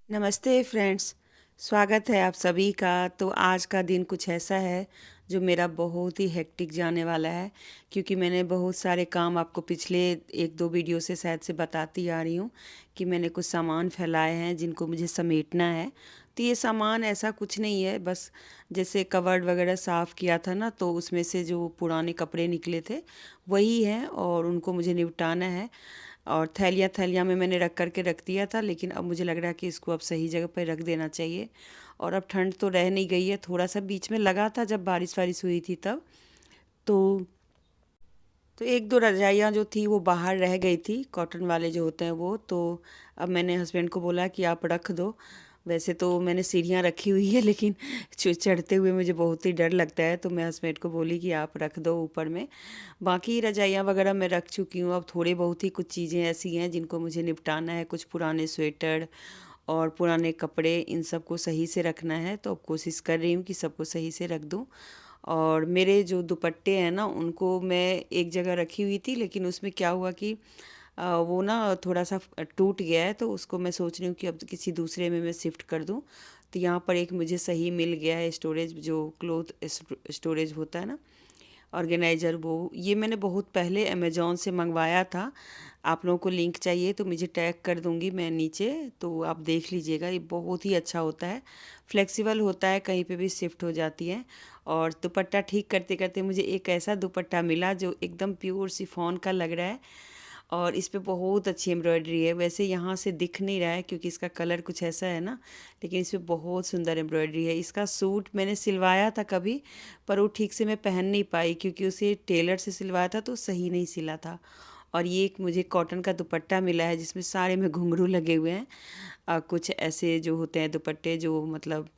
नमस्ते फ्रेंड्स। स्वागत है आप सभी का। तो आज का दिन कुछ ऐसा है जो मेरा बहुत ही हेक्टिक जाने वाला है, क्योंकि मैंने बहुत सारे काम आपको पिछले एक दो वीडियो से शायद से बताती आ रही हूँ कि मैंने कुछ सामान फैलाए हैं जिनको मुझे समेटना है। तो ये सामान ऐसा कुछ नहीं है, बस जैसे कवर्ड वगैरह साफ़ किया था ना, तो उसमें से जो पुराने कपड़े निकले थे वही हैं और उनको मुझे निपटाना है। और थैलियाँ थैलियाँ में मैंने रख कर के रख दिया था, लेकिन अब मुझे लग रहा है कि इसको अब सही जगह पर रख देना चाहिए। और अब ठंड तो रह नहीं गई है, थोड़ा सा बीच में लगा था जब बारिश वारिश हुई थी तब। तो एक दो रजाइयाँ जो थी वो बाहर रह गई थी, कॉटन वाले जो होते हैं वो। तो अब मैंने हस्बैंड को बोला कि आप रख दो। वैसे तो मैंने सीढ़ियाँ रखी हुई है, लेकिन चढ़ते हुए मुझे बहुत ही डर लगता है, तो मैं हस्बैंड को बोली कि आप रख दो ऊपर में। बाकी रजाइयाँ वगैरह मैं रख चुकी हूँ। अब थोड़े बहुत ही कुछ चीज़ें ऐसी हैं जिनको मुझे निपटाना है, कुछ पुराने स्वेटर और पुराने कपड़े, इन सबको सही से रखना है। तो अब कोशिश कर रही हूँ कि सबको सही से रख दूँ। और मेरे जो दुपट्टे हैं ना, उनको मैं एक जगह रखी हुई थी, लेकिन उसमें क्या हुआ कि वो ना थोड़ा सा टूट गया है, तो उसको मैं सोच रही हूँ कि अब किसी दूसरे में मैं शिफ्ट कर दूँ। तो यहाँ पर एक मुझे सही मिल गया है स्टोरेज, जो क्लोथ स्टोरेज होता है ना, ऑर्गेनाइज़र। वो ये मैंने बहुत पहले अमेज़ॉन से मंगवाया था। आप लोगों को लिंक चाहिए तो मुझे टैग कर दूँगी मैं नीचे, तो आप देख लीजिएगा। ये बहुत ही अच्छा होता है, फ्लेक्सिबल होता है, कहीं पे भी शिफ्ट हो जाती है। और दुपट्टा ठीक करते-करते मुझे एक ऐसा दुपट्टा मिला जो एकदम प्योर शिफॉन का लग रहा है, और इस पे बहुत अच्छी एम्ब्रॉयडरी है। वैसे यहाँ से दिख नहीं रहा है क्योंकि इसका कलर कुछ ऐसा है ना, लेकिन इस पे बहुत सुंदर एम्ब्रॉयडरी है। इसका सूट मैंने सिलवाया था कभी, पर वो ठीक से मैं पहन नहीं पाई क्योंकि उसे टेलर से सिलवाया था तो सही नहीं सिला था। और ये एक मुझे कॉटन का दुपट्टा मिला है जिसमें सारे में घुंघरू लगे हुए हैं। कुछ ऐसे जो होते हैं दुपट्टे जो मतलब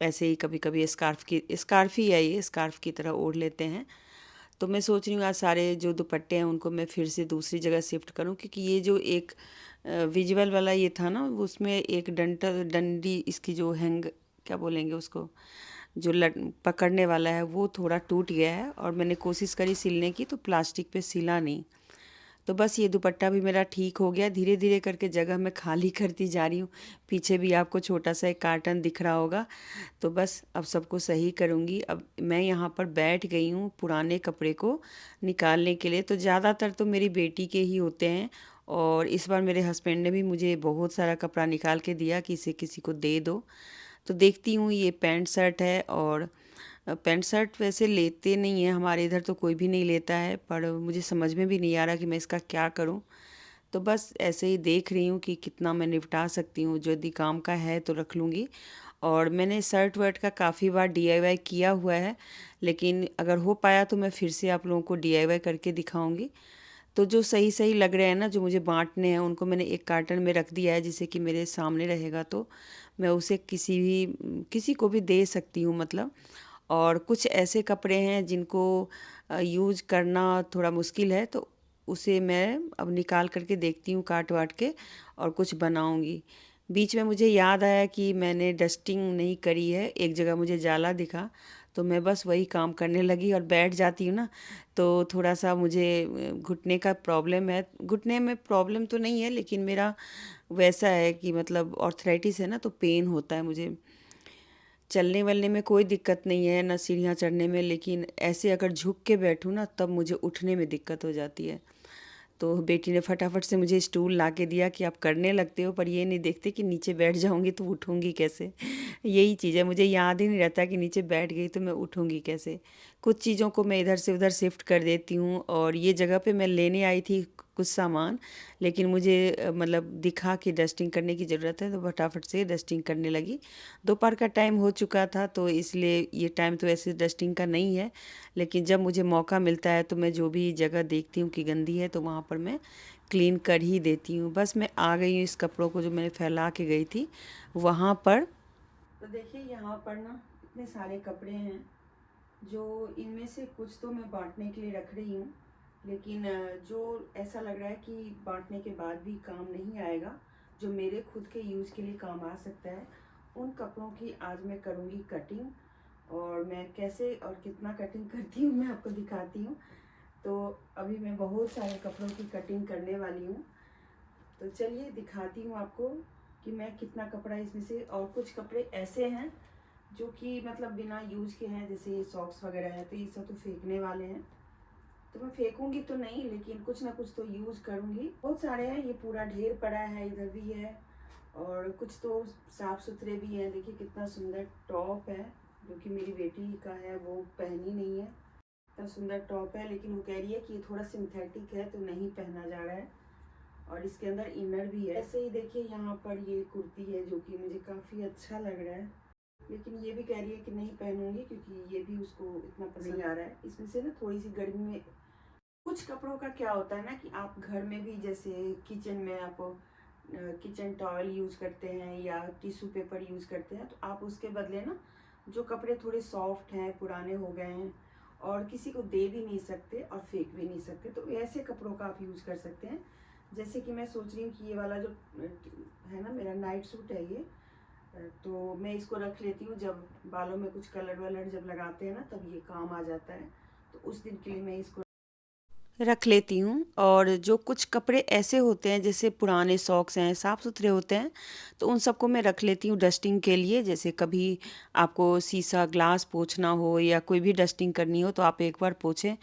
ऐसे ही कभी कभी स्कार्फ ही है, ये स्कार्फ की तरह ओढ़ लेते हैं। तो मैं सोच रही हूँ आज सारे जो दुपट्टे हैं उनको मैं फिर से दूसरी जगह शिफ्ट करूँ, क्योंकि ये जो एक विजुअल वाला ये था ना, उसमें एक डंडी इसकी जो हैंग, क्या बोलेंगे उसको, जो लट पकड़ने वाला है वो थोड़ा टूट गया है, और मैंने कोशिश करी सिलने की तो प्लास्टिक पे सिला नहीं। तो बस ये दुपट्टा भी मेरा ठीक हो गया। धीरे धीरे करके जगह मैं खाली करती जा रही हूँ। पीछे भी आपको छोटा सा एक कार्टन दिख रहा होगा। तो बस अब सबको सही करूँगी। अब मैं यहाँ पर बैठ गई हूँ पुराने कपड़े को निकालने के लिए। तो ज़्यादातर तो मेरी बेटी के ही होते हैं, और इस बार मेरे हस्बैंड ने भी मुझे बहुत सारा कपड़ा निकाल के दिया कि इसे किसी को दे दो। तो देखती हूँ, ये पैंट शर्ट है। और पैंट शर्ट वैसे लेते नहीं हैं हमारे इधर, तो कोई भी नहीं लेता है, पर मुझे समझ में भी नहीं आ रहा कि मैं इसका क्या करूँ। तो बस ऐसे ही देख रही हूँ कि कितना मैं निपटा सकती हूँ। जो यदि काम का है तो रख लूँगी। और मैंने शर्ट वर्ट का काफ़ी बार डीआईवाई किया हुआ है, लेकिन अगर हो पाया तो मैं फिर से आप लोगों को डीआईवाई करके दिखाऊंगी। तो जो सही सही लग रहे हैं ना, जो मुझे बांटने हैं, उनको मैंने एक कार्टन में रख दिया है, जिससे कि मेरे सामने रहेगा तो मैं उसे किसी को भी दे सकती हूँ मतलब। और कुछ ऐसे कपड़े हैं जिनको यूज़ करना थोड़ा मुश्किल है, तो उसे मैं अब निकाल करके देखती हूँ काट वाट के, और कुछ बनाऊंगी। बीच में मुझे याद आया कि मैंने डस्टिंग नहीं करी है, एक जगह मुझे जाला दिखा, तो मैं बस वही काम करने लगी। और बैठ जाती हूँ ना, तो थोड़ा सा मुझे घुटने का प्रॉब्लम है। घुटने में प्रॉब्लम तो नहीं है, लेकिन मेरा वैसा है कि मतलब ऑर्थराइटिस है ना, तो पेन होता है मुझे। चलने वलने में कोई दिक्कत नहीं है, ना सीढ़ियाँ चढ़ने में, लेकिन ऐसे अगर झुक के बैठूँ ना, तब मुझे उठने में दिक्कत हो जाती है। तो बेटी ने फटाफट से मुझे स्टूल ला के दिया कि आप करने लगते हो, पर ये नहीं देखते कि नीचे बैठ जाऊँगी तो उठूँगी कैसे। यही चीज़ है, मुझे याद ही नहीं रहता कि नीचे बैठ गई तो मैं उठूँगी कैसे। कुछ चीज़ों को मैं इधर से उधर शिफ्ट कर देती हूँ। और ये जगह पे मैं लेने आई थी कुछ सामान, लेकिन मुझे मतलब दिखा कि डस्टिंग करने की ज़रूरत है, तो फटाफट से डस्टिंग करने लगी। दोपहर का टाइम हो चुका था, तो इसलिए ये टाइम तो ऐसे डस्टिंग का नहीं है, लेकिन जब मुझे मौका मिलता है तो मैं जो भी जगह देखती हूँ कि गंदी है तो वहाँ पर मैं क्लीन कर ही देती हूँ। बस मैं आ गई हूँ इस कपड़ों को जो मैंने फैला के गई थी वहाँ पर। तो देखिए यहाँ पर ना इतने सारे कपड़े हैं, जो इनमें से कुछ तो मैं बांटने के लिए रख रही हूँ, लेकिन जो ऐसा लग रहा है कि बांटने के बाद भी काम नहीं आएगा, जो मेरे खुद के यूज़ के लिए काम आ सकता है, उन कपड़ों की आज मैं करूँगी कटिंग। और मैं कैसे और कितना कटिंग करती हूँ मैं आपको दिखाती हूँ। तो अभी मैं बहुत सारे कपड़ों की कटिंग करने वाली हूँ, तो चलिए दिखाती हूँ आपको। कि मैं कितना कपड़ा इसमें से, और कुछ कपड़े ऐसे हैं जो कि मतलब बिना यूज के हैं, जैसे ये सॉक्स वगैरह है, तो ये सब तो फेंकने वाले हैं। तो मैं फेंकूंगी तो नहीं, लेकिन कुछ ना कुछ तो यूज करूंगी। बहुत सारे हैं, ये पूरा ढेर पड़ा है, इधर भी है, और कुछ तो साफ सुथरे भी हैं। देखिए कितना सुंदर टॉप है, जो कि मेरी बेटी का है, वो पहनी नहीं है। इतना सुंदर टॉप है, लेकिन वो कह रही है कि ये थोड़ा सिंथेटिक है तो नहीं पहना जा रहा है। और इसके अंदर इनर भी है। ऐसे ही देखिए यहाँ पर ये कुर्ती है, जो कि मुझे काफ़ी अच्छा लग रहा है, लेकिन ये भी कह रही है कि नहीं पहनूंगी, क्योंकि ये भी उसको इतना पसंद नहीं आ रहा है। इसमें से ना थोड़ी सी गर्मी में कुछ कपड़ों का क्या होता है ना, कि आप घर में भी, जैसे किचन में आप किचन टॉवल यूज करते हैं या टिश्यू पेपर यूज करते हैं, तो आप उसके बदले ना जो कपड़े थोड़े सॉफ्ट हैं, पुराने हो गए हैं, और किसी को दे भी नहीं सकते और फेंक भी नहीं सकते, तो ऐसे कपड़ों का आप यूज कर सकते हैं। जैसे कि मैं सोच रही हूँ कि ये वाला जो है ना, मेरा नाइट सूट है ये, तो मैं इसको रख लेती हूँ। जब बालों में कुछ कलर वलर जब लगाते हैं ना, तब ये काम आ जाता है, तो उस दिन के लिए मैं इसको रख लेती हूँ। और जो कुछ कपड़े ऐसे होते हैं, जैसे पुराने सॉक्स हैं, साफ़ सुथरे होते हैं, तो उन सबको मैं रख लेती हूँ डस्टिंग के लिए। जैसे कभी आपको शीशा ग्लास पोंछना हो या कोई भी डस्टिंग करनी हो, तो आप एक बार पोंछें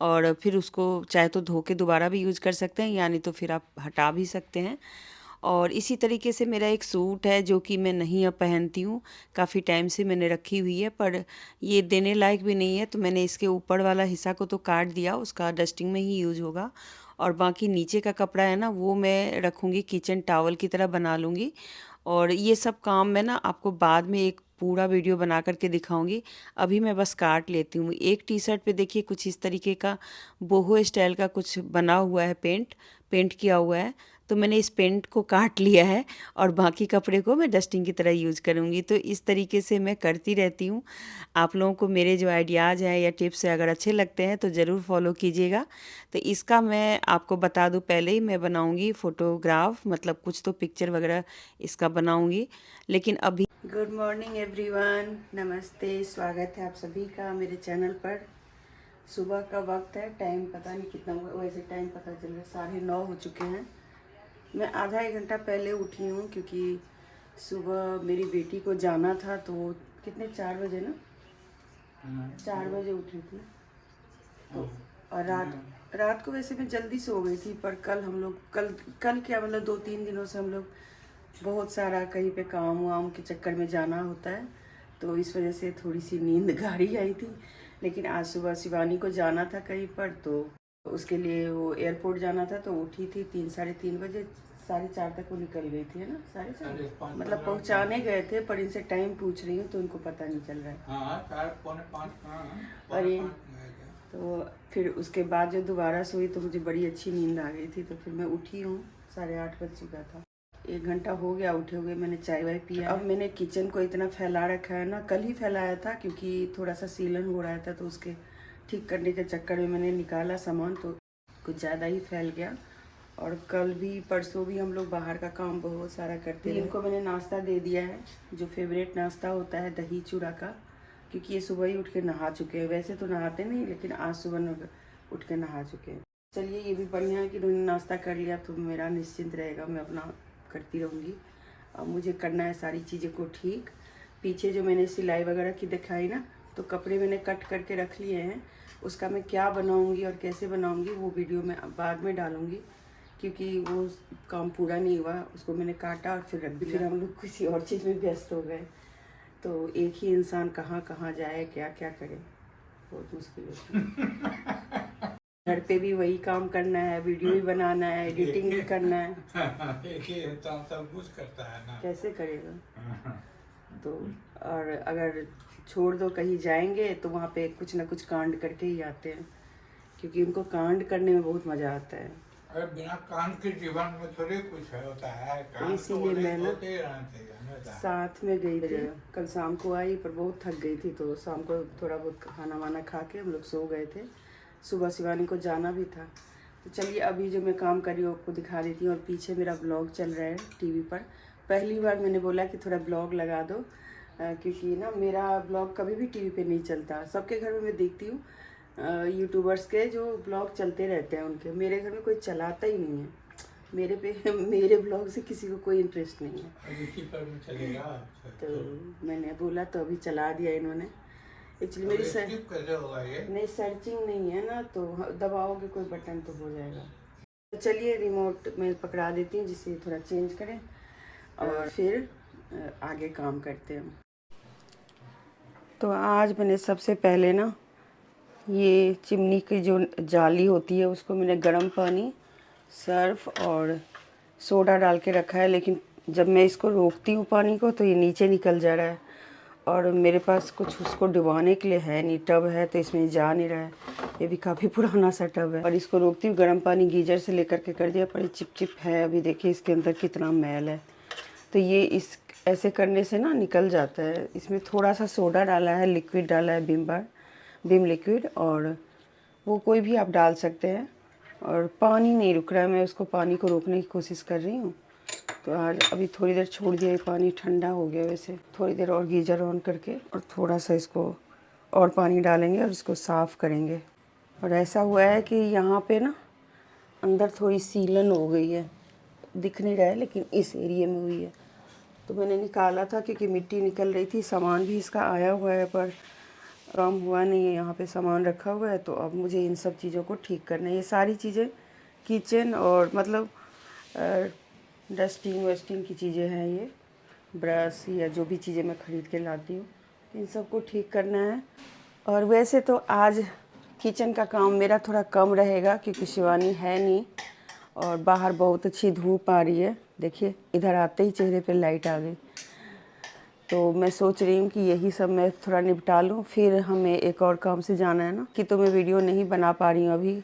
और फिर उसको चाहे तो धो के दोबारा भी यूज़ कर सकते हैं, यानी तो फिर आप हटा भी सकते हैं। और इसी तरीके से मेरा एक सूट है, जो कि मैं नहीं अब पहनती हूँ, काफ़ी टाइम से मैंने रखी हुई है, पर ये देने लायक भी नहीं है, तो मैंने इसके ऊपर वाला हिस्सा को तो काट दिया, उसका डस्टिंग में ही यूज़ होगा। और बाकी नीचे का कपड़ा है ना, वो मैं रखूँगी, किचन टॉवल की तरह बना लूँगी। और ये सब काम मैं ना आपको बाद में एक पूरा वीडियो बना करके दिखाऊंगी। अभी मैं बस काट लेती हूँ। एक टी शर्ट पे देखिए कुछ इस तरीके का बोहो स्टाइल का कुछ बना हुआ है, पेंट पेंट किया हुआ है, तो मैंने इस पेंट को काट लिया है, और बाकी कपड़े को मैं डस्टिंग की तरह यूज़ करूँगी। तो इस तरीके से मैं करती रहती हूँ। आप लोगों को मेरे जो आइडियाज़ हैं या टिप्स हैं, अगर अच्छे लगते हैं तो ज़रूर फॉलो कीजिएगा। तो इसका मैं आपको बता दूँ, पहले ही मैं बनाऊँगी फ़ोटोग्राफ, मतलब कुछ तो पिक्चर वगैरह इसका बनाऊँगी, लेकिन अभी गुड मॉर्निंग एवरीवन, नमस्ते, स्वागत है आप सभी का मेरे चैनल पर। सुबह का वक्त है, टाइम पता नहीं कितना हुआ, वैसे टाइम पता चल रहा है 9:30 हो चुके हैं। मैं आधा एक घंटा पहले उठी हूँ, क्योंकि सुबह मेरी बेटी को जाना था, तो कितने 4 बजे ना, 4 बजे उठी थी। तो और रात को वैसे मैं जल्दी सो गई थी, पर कल हम लोग कल क्या मतलब 2-3 दिनों से हम लोग बहुत सारा कहीं पे काम वाम के चक्कर में जाना होता है, तो इस वजह से थोड़ी सी नींद गाढ़ी आई थी। लेकिन आज सुबह शिवानी को जाना था कहीं पर, तो उसके लिए वो एयरपोर्ट जाना था, तो उठी थी 3-3:30 बजे, 4:30 तक वो निकल गई थी, है ना, 4:30 मतलब पहुंचाने गए थे, पर इनसे टाइम पूछ रही हूँ तो उनको पता नहीं चल रहा है। हाँ, 4:45 और ये तो फिर उसके बाद जो दोबारा सोई, तो मुझे बड़ी अच्छी नींद आ गई थी, तो फिर मैं उठी हूँ, 8:30 बज चुका था। 1 घंटा हो गया उठे हुए, मैंने चाय वाय पिया। अब मैंने किचन को इतना फैला रखा है ना, कल ही फैलाया था, क्योंकि थोड़ा सा सीलन हो रहा था, तो उसके ठीक करने के चक्कर में मैंने निकाला सामान, तो कुछ ज़्यादा ही फैल गया। और कल भी परसों भी हम लोग बाहर का काम बहुत सारा करते हैं। इनको मैंने नाश्ता दे दिया है, जो फेवरेट नाश्ता होता है दही चूड़ा का, क्योंकि ये सुबह ही उठ के नहा चुके हैं। वैसे तो नहाते नहीं, लेकिन आज सुबह उठ के नहा चुके हैं। चलिए, ये भी बढ़िया है कि उन्होंने नाश्ता कर लिया, तो मेरा निश्चिंत रहेगा, मैं अपना करती रहूँगी। अब मुझे करना है सारी चीज़ें को ठीक। पीछे जो मैंने सिलाई वगैरह की दिखाई ना, तो कपड़े मैंने कट करके रख लिए हैं। उसका मैं क्या बनाऊँगी और कैसे बनाऊँगी, वो वीडियो मैं बाद में डालूँगी, क्योंकि वो काम पूरा नहीं हुआ। उसको मैंने काटा और फिर रख दिया। फिर हम लोग किसी और चीज़ में व्यस्त हो गए, तो एक ही इंसान कहाँ कहाँ जाए, क्या क्या करे, बहुत मुश्किल होती है। घर पे भी वही काम करना है, वीडियो भी बनाना है, एडिटिंग भी करना है। एक ही इंसान सब कुछ करता है ना, कैसे करेगा। तो और अगर छोड़ दो कहीं जाएंगे, तो वहाँ पे कुछ ना कुछ कांड करके ही आते हैं, क्योंकि उनको कांड करने में बहुत मज़ा आता है। अरे बिना कांड के जीवन में थोड़ी कुछ होता है, तो इसीलिए मैं ना ना साथ में गई थी। कल शाम को आई, पर बहुत थक गई थी, तो शाम को थोड़ा बहुत खाना वाना खा के हम लोग सो गए थे। सुबह शिवानी को जाना भी था। तो चलिए, अभी जो मैं काम कर रही हूँ आपको दिखा देती हूँ। और पीछे मेरा ब्लॉग चल रहा है टीवी पर। पहली बार मैंने बोला कि थोड़ा ब्लॉग लगा दो, क्योंकि ना मेरा ब्लॉग कभी भी टीवी पे नहीं चलता। सबके घर में मैं देखती हूँ यूट्यूबर्स के जो ब्लॉग चलते रहते हैं उनके, मेरे घर में कोई चलाता ही नहीं है। मेरे ब्लॉग से किसी को कोई इंटरेस्ट नहीं है, अब इसी पर में चलेगा। तो मैंने बोला तो अभी चला दिया इन्होंने। एक्चुअली मेरी स्किप कैसे होगा ये? नहीं, सर्चिंग नहीं है ना, तो दबाओगे कोई बटन तो हो जाएगा। तो चलिए रिमोट में पकड़ा देती हूँ जिससे थोड़ा चेंज करें और फिर आगे काम करते हैं। तो आज मैंने सबसे पहले ना ये चिमनी की जो जाली होती है उसको मैंने गर्म पानी, सर्फ और सोडा डाल के रखा है, लेकिन जब मैं इसको रोकती हूँ पानी को तो ये नीचे निकल जा रहा है और मेरे पास कुछ उसको डुबाने के लिए है नहीं, टब है तो इसमें जा नहीं रहा है। ये भी काफ़ी पुराना सा टब है और इसको रोकती हूँ, गर्म पानी गीजर से लेकर के कर दिया, पर चिप चिप है। अभी देखिए इसके अंदर कितना मैल है, तो ये इस ऐसे करने से ना निकल जाता है। इसमें थोड़ा सा सोडा डाला है, लिक्विड डाला है, विम लिक्विड, और वो कोई भी आप डाल सकते हैं। और पानी नहीं रुक रहा है, मैं उसको पानी को रोकने की कोशिश कर रही हूँ। तो आज अभी थोड़ी देर छोड़ दिया, ये पानी ठंडा हो गया। वैसे थोड़ी देर और गीजर ऑन करके और थोड़ा सा इसको और पानी डालेंगे और इसको साफ़ करेंगे। और ऐसा हुआ है कि यहाँ पे ना अंदर थोड़ी सीलन हो गई है, दिख नहीं रहा है लेकिन इस एरिया में हुई है। तो मैंने निकाला था क्योंकि मिट्टी निकल रही थी, सामान भी इसका आया हुआ है पर काम हुआ नहीं है। यहाँ पे सामान रखा हुआ है, तो अब मुझे इन सब चीज़ों को ठीक करना है। ये सारी चीज़ें किचन और मतलब डस्टिंग वेस्टिंग की चीज़ें हैं, ये ब्रश या जो भी चीज़ें मैं ख़रीद के लाती हूँ, इन सब को ठीक करना है। और वैसे तो आज किचन का काम मेरा थोड़ा कम रहेगा क्योंकि शिवानी है नहीं और बाहर बहुत अच्छी धूप आ रही है। देखिए इधर आते ही चेहरे पे लाइट आ गई, तो मैं सोच रही हूँ कि यही सब मैं थोड़ा निपटा लूँ, फिर हमें एक और काम से जाना है ना, कि तो मैं वीडियो नहीं बना पा रही हूँ अभी,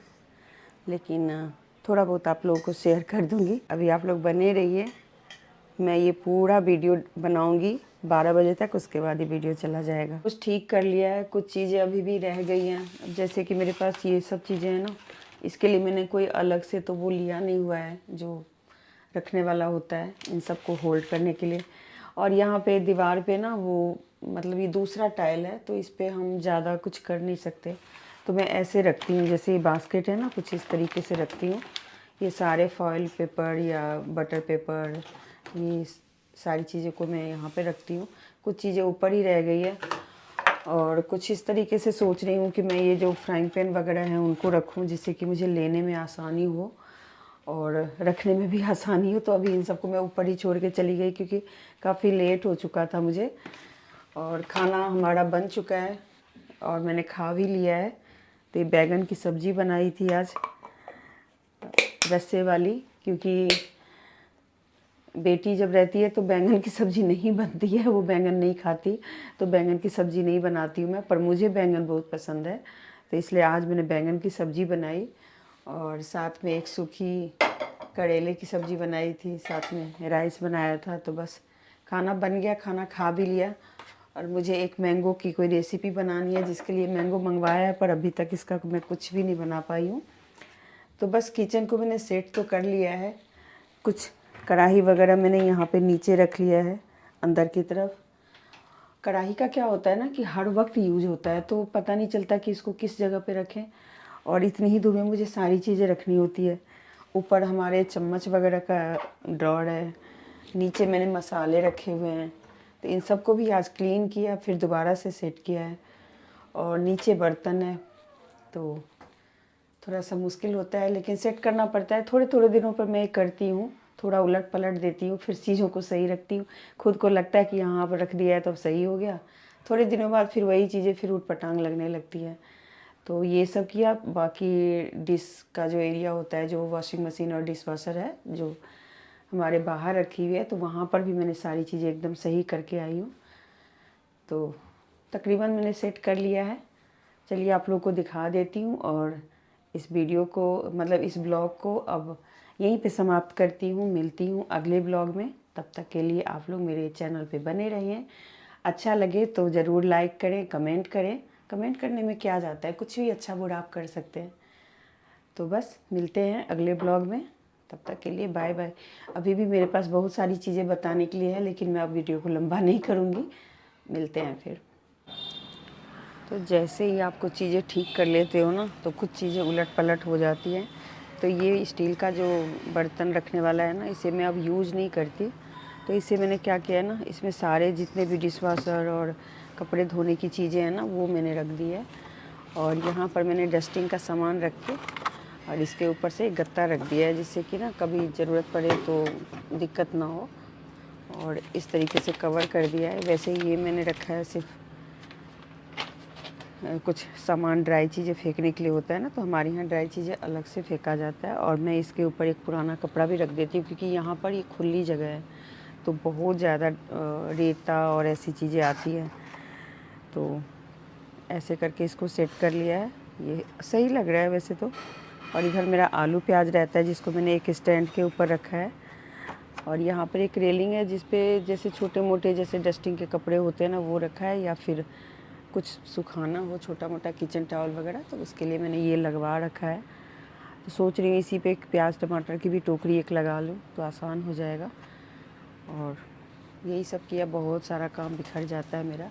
लेकिन थोड़ा बहुत आप लोगों को शेयर कर दूँगी। अभी आप लोग बने रहिए, मैं ये पूरा वीडियो बनाऊँगी 12 बजे तक, उसके बाद ये वीडियो चला जाएगा। कुछ ठीक कर लिया है, कुछ चीज़ें अभी भी रह गई हैं। अब जैसे कि मेरे पास ये सब चीज़ें हैं ना, इसके लिए मैंने कोई अलग से तो वो लिया नहीं हुआ है जो रखने वाला होता है इन सब को होल्ड करने के लिए। और यहाँ पे दीवार पे ना वो मतलब ये दूसरा टाइल है, तो इस पे हम ज़्यादा कुछ कर नहीं सकते, तो मैं ऐसे रखती हूँ। जैसे ये बास्केट है ना, कुछ इस तरीके से रखती हूँ। ये सारे फॉइल पेपर या बटर पेपर, ये सारी चीज़ों को मैं यहाँ पे रखती हूँ। कुछ चीज़ें ऊपर ही रह गई है और कुछ इस तरीके से सोच रही हूँ कि मैं ये जो फ्राइंग पैन वगैरह हैं उनको रखूँ, जिससे कि मुझे लेने में आसानी हो और रखने में भी आसानी हो। तो अभी इन सबको मैं ऊपर ही छोड़ के चली गई क्योंकि काफ़ी लेट हो चुका था मुझे, और खाना हमारा बन चुका है और मैंने खा भी लिया है। तो ये बैंगन की सब्ज़ी बनाई थी आज, रस्से वाली, क्योंकि बेटी जब रहती है तो बैंगन की सब्ज़ी नहीं बनती है, वो बैंगन नहीं खाती, तो बैंगन की सब्ज़ी नहीं बनाती हूँ मैं, पर मुझे बैंगन बहुत पसंद है, तो इसलिए आज मैंने बैंगन की सब्ज़ी बनाई। और साथ में एक सूखी करेले की सब्ज़ी बनाई थी, साथ में राइस बनाया था। तो बस खाना बन गया, खाना खा भी लिया। और मुझे एक मैंगो की कोई रेसिपी बनानी है, जिसके लिए मैंगो मंगवाया है, पर अभी तक इसका मैं कुछ भी नहीं बना पाई हूँ। तो बस किचन को मैंने सेट तो कर लिया है, कुछ कढ़ाई वगैरह मैंने यहाँ पे नीचे रख लिया है अंदर की तरफ। कढ़ाई का क्या होता है ना कि हर वक्त यूज होता है, तो पता नहीं चलता कि इसको किस जगह पे रखें, और इतनी ही दूर में मुझे सारी चीज़ें रखनी होती है। ऊपर हमारे चम्मच वगैरह का ड्रॉर है, नीचे मैंने मसाले रखे हुए हैं, तो इन सबको भी आज क्लीन किया, फिर दोबारा से सेट किया है। और नीचे बर्तन है, तो थोड़ा सा मुश्किल होता है, लेकिन सेट करना पड़ता है। थोड़े थोड़े दिनों पर मैं करती हूँ, थोड़ा उलट पलट देती हूँ, फिर चीज़ों को सही रखती हूँ। खुद को लगता है कि यहाँ पर रख दिया है तो अब सही हो गया, थोड़े दिनों बाद फिर वही चीज़ें फिर उटपटांग लगने लगती है। तो ये सब किया। बाकी डिश का जो एरिया होता है, जो वॉशिंग मशीन और डिश वॉशर है जो हमारे बाहर रखी हुई है, तो वहाँ पर भी मैंने सारी चीज़ें एकदम सही करके आई हूँ। तो तकरीबन मैंने सेट कर लिया है। चलिए आप लोग को दिखा देती हूँ, और इस वीडियो को मतलब इस ब्लॉग को अब यहीं पे समाप्त करती हूँ। मिलती हूँ अगले ब्लॉग में, तब तक के लिए आप लोग मेरे चैनल पे बने रहिए। अच्छा लगे तो ज़रूर लाइक करें, कमेंट करें। कमेंट करने में क्या जाता है, कुछ भी अच्छा बुरा आप कर सकते हैं। तो बस मिलते हैं अगले ब्लॉग में, तब तक के लिए बाय बाय। अभी भी मेरे पास बहुत सारी चीज़ें बताने के लिए है, लेकिन मैं अब वीडियो को लंबा नहीं करूँगी। मिलते हैं फिर। तो जैसे ही आप कुछ चीज़ें ठीक कर लेते हो ना, तो कुछ चीज़ें उलट पलट हो जाती हैं। तो ये स्टील का जो बर्तन रखने वाला है ना, इसे मैं अब यूज़ नहीं करती। तो इसे मैंने क्या किया है ना, इसमें सारे जितने भी डिशवाशर और कपड़े धोने की चीज़ें हैं ना, वो मैंने रख दी है। और यहाँ पर मैंने डस्टिंग का सामान रख के और इसके ऊपर से एक गत्ता रख दिया है, जिससे कि ना कभी ज़रूरत पड़े तो दिक्कत ना हो। और इस तरीके से कवर कर दिया है। वैसे ये मैंने रखा है सिर्फ कुछ सामान ड्राई चीज़ें फेंकने के लिए होता है ना, तो हमारे यहाँ ड्राई चीज़ें अलग से फेंका जाता है। और मैं इसके ऊपर एक पुराना कपड़ा भी रख देती हूँ, क्योंकि यहाँ पर ये खुली जगह है तो बहुत ज़्यादा रेता और ऐसी चीज़ें आती हैं। तो ऐसे करके इसको सेट कर लिया है, ये सही लग रहा है वैसे तो। और इधर मेरा आलू प्याज रहता है, जिसको मैंने एक स्टैंड के ऊपर रखा है। और यहाँ पर एक रेलिंग है, जिस पे जैसे छोटे मोटे जैसे डस्टिंग के कपड़े होते हैं ना, वो रखा है, या फिर कुछ सुखाना हो छोटा मोटा किचन टॉवल वगैरह, तो उसके लिए मैंने ये लगवा रखा है। तो सोच रही हूँ इसी पे एक प्याज टमाटर की भी टोकरी एक लगा लूँ तो आसान हो जाएगा। और यही सब किया, बहुत सारा काम बिखर जाता है मेरा।